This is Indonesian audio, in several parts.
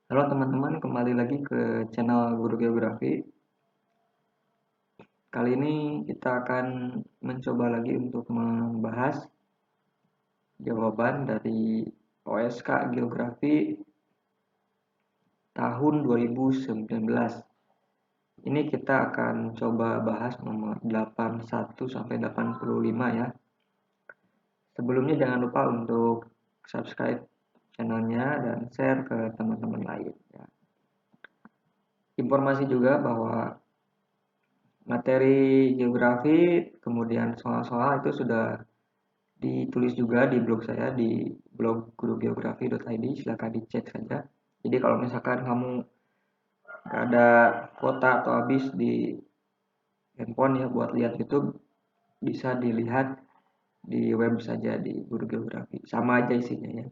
Halo teman-teman, kembali lagi ke channel Guru Geografi. Kali ini kita akan mencoba lagi untuk membahas jawaban dari OSK Geografi tahun 2019. Ini kita akan coba bahas nomor 81 sampai 85 ya. Sebelumnya jangan lupa untuk subscribe channelnya dan share ke teman-teman lain ya. Informasi juga bahwa materi geografi, kemudian soal-soal itu sudah ditulis juga di blog saya di blog gurugeografi.id, silahkan dicek saja. Jadi kalau misalkan kamu gak ada kuota atau habis di handphone ya buat lihat YouTube, bisa dilihat di web saja di Guru Geografi. Sama aja isinya ya.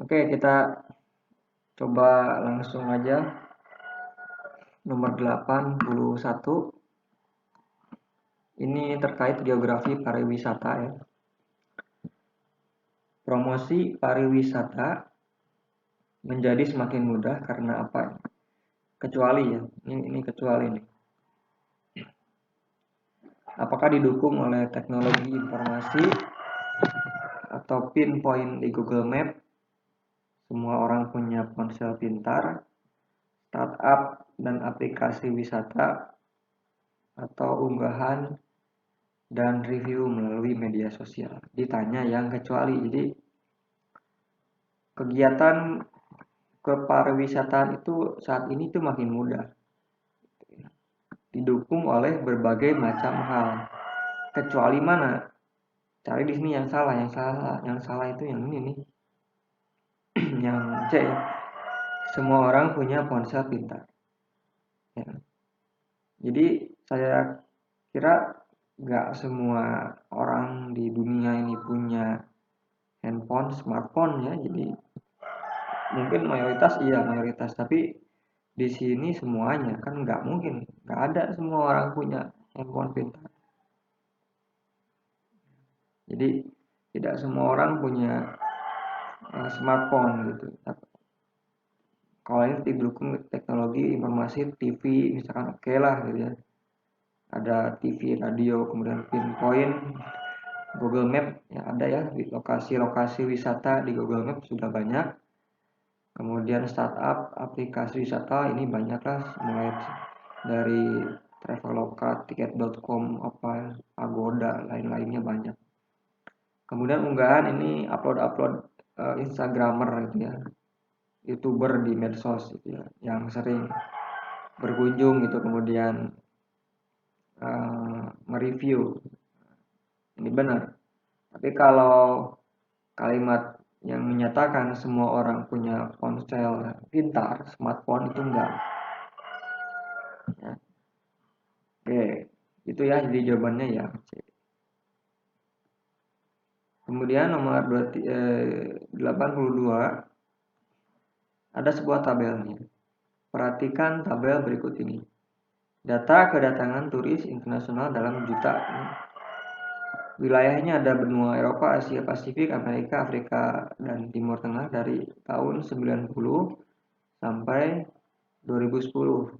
Oke, kita coba langsung aja. Nomor 81. Ini terkait geografi pariwisata ya. Promosi pariwisata menjadi semakin mudah karena apa? Kecuali ya, ini kecuali nih. Apakah didukung oleh teknologi informasi atau pinpoint di Google Map? Semua orang punya ponsel pintar, startup dan aplikasi wisata, atau unggahan dan review melalui media sosial. Ditanya yang kecuali, jadi kegiatan kepariwisataan itu saat ini tuh makin mudah, didukung oleh berbagai macam hal. Kecuali mana? Cari di sini yang salah, yang salah itu yang ini nih. Yang C, semua orang punya ponsel pintar ya. Jadi saya kira nggak semua orang di dunia ini punya handphone, smartphone ya. Jadi mungkin mayoritas, tapi di sini semuanya kan nggak mungkin, nggak ada semua orang punya handphone pintar. Jadi tidak semua orang punya smartphone gitu. Kalau ini didukung teknologi informasi TV misalkan oke lah gitu ya. Ada TV, radio, kemudian pinpoint Google Map ya ada ya, di lokasi-lokasi wisata di Google Map sudah banyak. Kemudian startup aplikasi wisata ini banyak lah, mulai dari Traveloka, tiket.com, apa Agoda, lain-lainnya banyak. Kemudian unggahan ini upload Instagramer gitu ya, YouTuber di medsos gitu ya, yang sering berkunjung gitu, kemudian mereview. Ini benar. Tapi kalau kalimat yang menyatakan semua orang punya ponsel pintar, smartphone, itu enggak ya. Oke, itu ya, jadi jawabannya ya C. Kemudian nomor 82, ada sebuah tabelnya. Perhatikan tabel berikut ini. Data kedatangan turis internasional dalam juta. Wilayahnya ada benua Eropa, Asia Pasifik, Amerika, Afrika, dan Timur Tengah dari tahun 90 sampai 2010.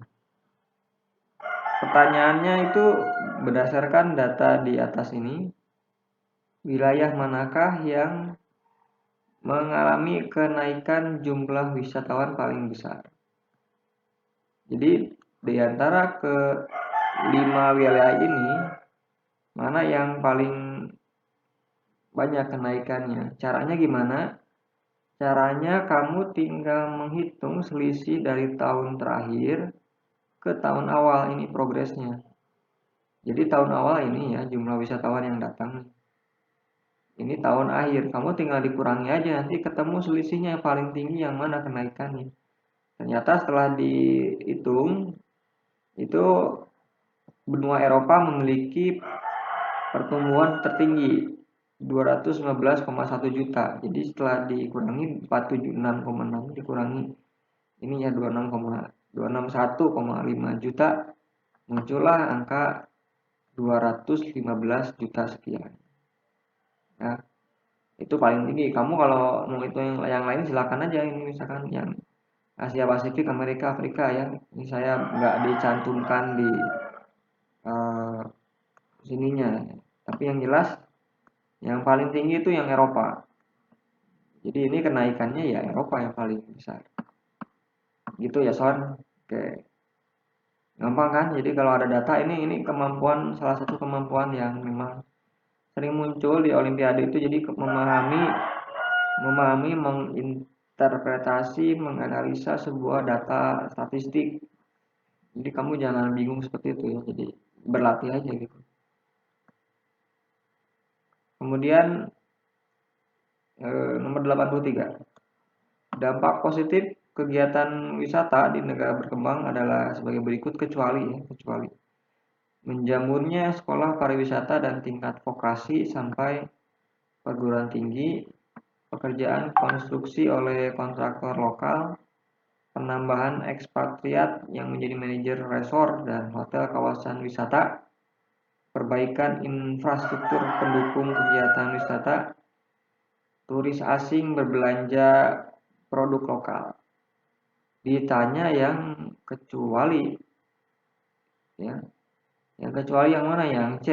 Pertanyaannya itu berdasarkan data di atas ini, wilayah manakah yang mengalami kenaikan jumlah wisatawan paling besar? Jadi di antara ke 5 wilayah ini, mana yang paling banyak kenaikannya? Caranya gimana? Caranya kamu tinggal menghitung selisih dari tahun terakhir ke tahun awal, ini progresnya. Jadi tahun awal ini ya jumlah wisatawan yang datang. Ini tahun akhir, kamu tinggal dikurangi aja, nanti ketemu selisihnya yang paling tinggi yang mana kenaikannya. Ternyata setelah dihitung, itu benua Eropa memiliki pertumbuhan tertinggi 215,1 juta. Jadi setelah dikurangi 476,6 dikurangi ini ya 261,5 juta, muncullah angka 215 juta sekian. Ya. Itu paling tinggi. Kamu kalau mau itu yang lain silakan aja, ini misalkan yang Asia Pasifik, Amerika, Afrika ya. Ini saya nggak dicantumkan di eh, sininya. Tapi yang jelas yang paling tinggi itu yang Eropa. Jadi ini kenaikannya ya Eropa yang paling besar. Gitu ya Son. Oke, gampang kan? Jadi kalau ada data ini kemampuan, salah satu kemampuan yang memang sering muncul di Olimpiade itu, jadi memahami, menginterpretasi, menganalisa sebuah data statistik. Jadi kamu jangan bingung seperti itu ya. Jadi berlatih aja gitu. Kemudian nomor 83. Dampak positif kegiatan wisata di negara berkembang adalah sebagai berikut, kecuali menjamurnya sekolah pariwisata dan tingkat vokasi sampai perguruan tinggi, pekerjaan konstruksi oleh kontraktor lokal, penambahan ekspatriat yang menjadi manajer resort dan hotel kawasan wisata, perbaikan infrastruktur pendukung kegiatan wisata, turis asing berbelanja produk lokal. Ditanya yang kecuali, ya, yang kecuali yang mana? Yang C.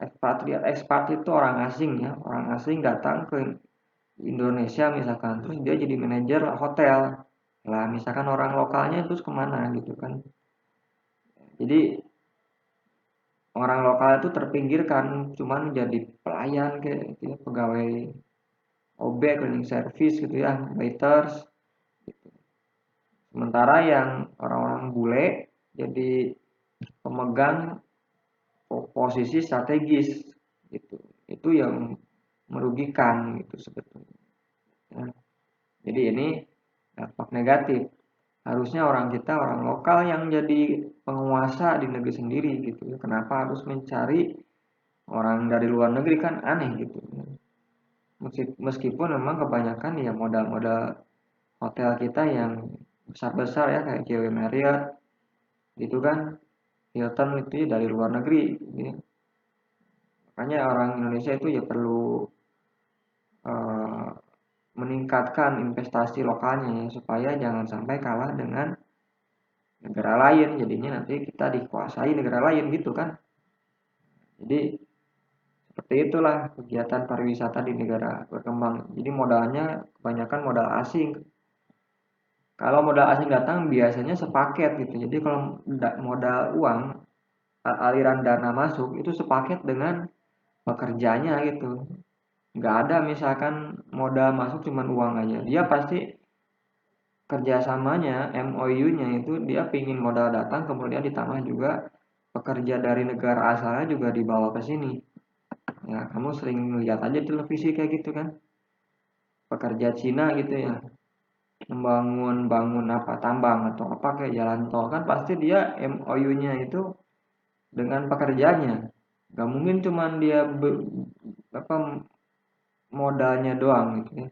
Ekspatriat. Ekspatriat itu orang asing ya, orang asing datang ke Indonesia misalkan, terus dia jadi manajer hotel. Lah misalkan orang lokalnya terus kemana gitu kan. Jadi orang lokal itu terpinggirkan, cuman jadi pelayan kayak gitu ya, pegawai OB, cleaning service gitu ya, waiters. Sementara yang orang-orang bule jadi pemegang posisi strategis gitu. Itu yang merugikan gitu sebetulnya. Ya. Jadi ini dampak negatif. Harusnya orang kita, orang lokal yang jadi penguasa di negeri sendiri gitu. Kenapa harus mencari orang dari luar negeri, kan aneh gitu. Meskipun memang kebanyakan ya modal-modal hotel kita yang besar-besar ya, kayak JW Marriott gitu kan, Hilton itu ya dari luar negeri gitu ya. Makanya orang Indonesia itu ya perlu eh, meningkatkan investasi lokalnya ya, supaya jangan sampai kalah dengan negara lain, jadinya nanti kita dikuasai negara lain gitu kan. Jadi seperti itulah kegiatan pariwisata di negara berkembang. Jadi modalnya kebanyakan modal asing. Kalau modal asing datang biasanya sepaket gitu. Jadi kalau modal uang, aliran dana masuk itu sepaket dengan pekerjanya gitu. Nggak ada misalkan modal masuk cuma uang aja. Dia pasti kerjasamanya, MOU-nya itu dia pingin modal datang, kemudian ditambah juga pekerja dari negara asalnya juga dibawa ke sini. Ya, kamu sering lihat aja televisi kayak gitu kan. Pekerja Cina gitu ya, bangun apa tambang atau apa kayak jalan tol, kan pasti dia MOU-nya itu dengan pekerjanya. Gak mungkin cuman dia apa modalnya doang gitu ya.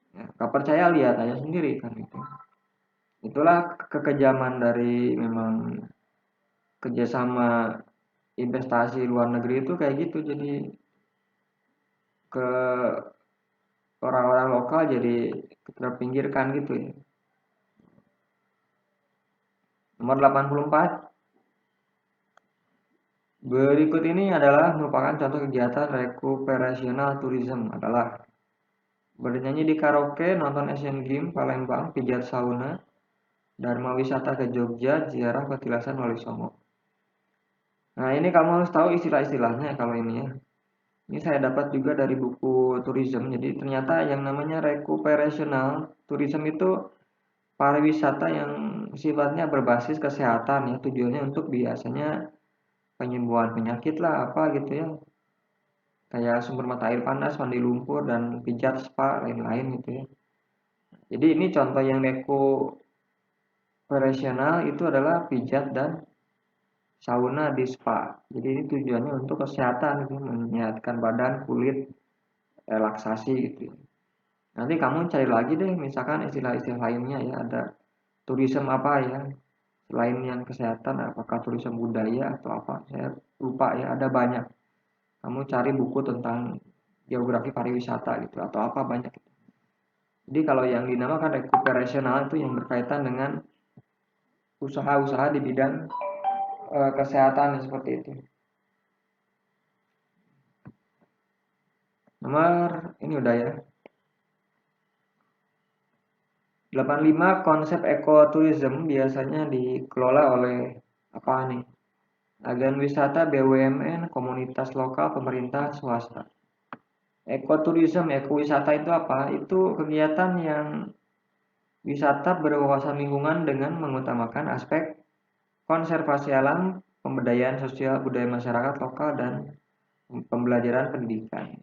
Ya, gak percaya lihat aja sendiri kan itu. Itulah kekejaman dari memang kerjasama investasi luar negeri itu kayak gitu. Jadi ke orang-orang lokal jadi terpinggirkan gitu ya. Nomor 84. Berikut ini adalah merupakan contoh kegiatan recreational tourism, adalah bernyanyi di karaoke, nonton Asian Games Palembang, pijat sauna, dharma wisata ke Jogja, ziarah petilasan Wali Songo. Nah ini kamu harus tahu istilah-istilahnya kalau ini ya. Ini saya dapat juga dari buku tourism. Jadi ternyata yang namanya recreational tourism itu pariwisata yang sifatnya berbasis kesehatan ya, tujuannya untuk biasanya penyembuhan penyakit lah apa gitu ya, kayak sumber mata air panas, mandi lumpur, dan pijat, spa, lain-lain gitu ya. Jadi ini contoh yang recreational itu adalah pijat dan sauna di spa. Jadi ini tujuannya untuk kesehatan gitu, menyehatkan badan, kulit, relaksasi gitu. Nanti kamu cari lagi deh misalkan istilah-istilah lainnya ya, ada turisme apa ya selain yang kesehatan, apakah turisme budaya atau apa, saya lupa ya, ada banyak. Kamu cari buku tentang geografi pariwisata gitu atau apa banyak. Jadi kalau yang dinamakan recuperational itu yang berkaitan dengan usaha-usaha di bidang kesehatan seperti itu. Nomor ini udah ya. 85 konsep ekoturism biasanya dikelola oleh apa nih? Agen wisata, BUMN, komunitas lokal, pemerintah, swasta. Ekoturism, ekowisata itu apa? Itu kegiatan yang wisata berwawasan lingkungan dengan mengutamakan aspek konservasi alam, pemberdayaan sosial budaya masyarakat lokal, dan pembelajaran pendidikan.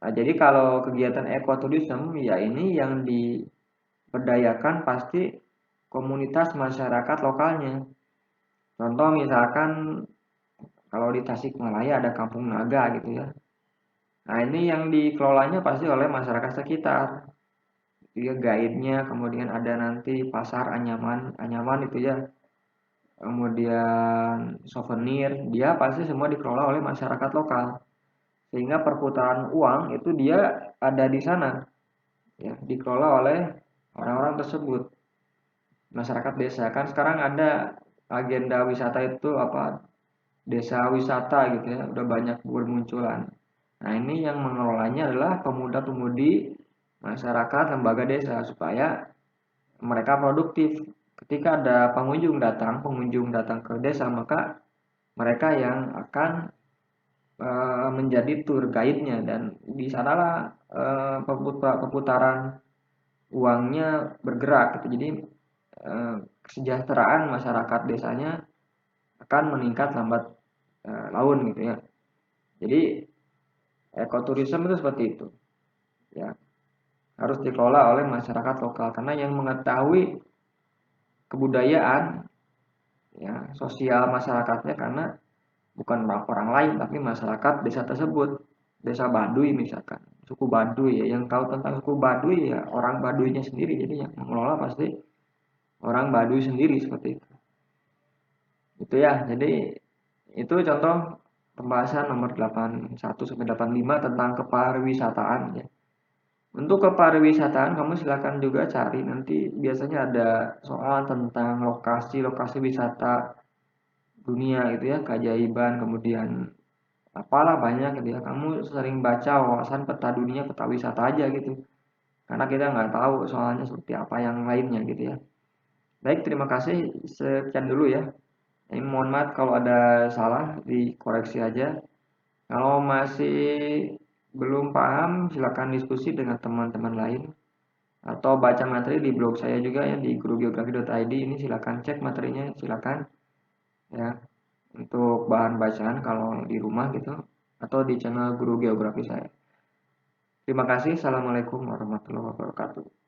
Nah, jadi kalau kegiatan ekoturism, ya ini yang diberdayakan pasti komunitas masyarakat lokalnya. Contoh misalkan kalau di Tasikmalaya ada Kampung Naga gitu ya. Nah, ini yang dikelolanya pasti oleh masyarakat sekitar. Dia guide-nya, kemudian ada nanti pasar anyaman, anyaman itu ya. Kemudian souvenir, dia pasti semua dikelola oleh masyarakat lokal. Sehingga perputaran uang itu dia ada di sana, ya, dikelola oleh orang-orang tersebut, masyarakat desa. Kan sekarang ada agenda wisata itu apa, desa wisata gitu ya, udah banyak bermunculan. Nah, ini yang mengelolanya adalah pemuda-pemudi masyarakat lembaga desa supaya mereka produktif. Ketika ada pengunjung datang ke desa, maka mereka yang akan menjadi tour guide-nya, dan di sanalah perputaran uangnya bergerak gitu. Jadi kesejahteraan masyarakat desanya akan meningkat lambat laun gitu ya. Jadi ekoturism itu seperti itu ya, harus dikelola oleh masyarakat lokal karena yang mengetahui kebudayaan ya sosial masyarakatnya, karena bukan orang lain tapi masyarakat desa tersebut. Desa Baduy misalkan, suku Baduy ya, yang tahu tentang suku Baduy ya orang Baduynya sendiri, jadi yang mengelola pasti orang Baduy sendiri seperti itu ya. Jadi itu contoh pembahasan nomor 81 sampai 85 tentang kepariwisataan ya. Untuk kepariwisataan kamu silakan juga cari, nanti biasanya ada soal tentang lokasi-lokasi wisata dunia gitu ya, keajaiban, kemudian apalah banyak gitu ya. Kamu sering baca wawasan peta dunia, peta wisata aja gitu. Karena kita nggak tahu soalnya seperti apa yang lainnya gitu ya. Baik, terima kasih. Sekian dulu ya. Ini mohon maaf kalau ada salah, dikoreksi aja. Kalau masih belum paham, silakan diskusi dengan teman-teman lain. Atau baca materi di blog saya juga ya, di gurugeografi.id. Ini silakan cek materinya, silakan ya. Untuk bahan bacaan kalau di rumah gitu. Atau di channel Guru Geografi saya. Terima kasih. Assalamualaikum warahmatullahi wabarakatuh.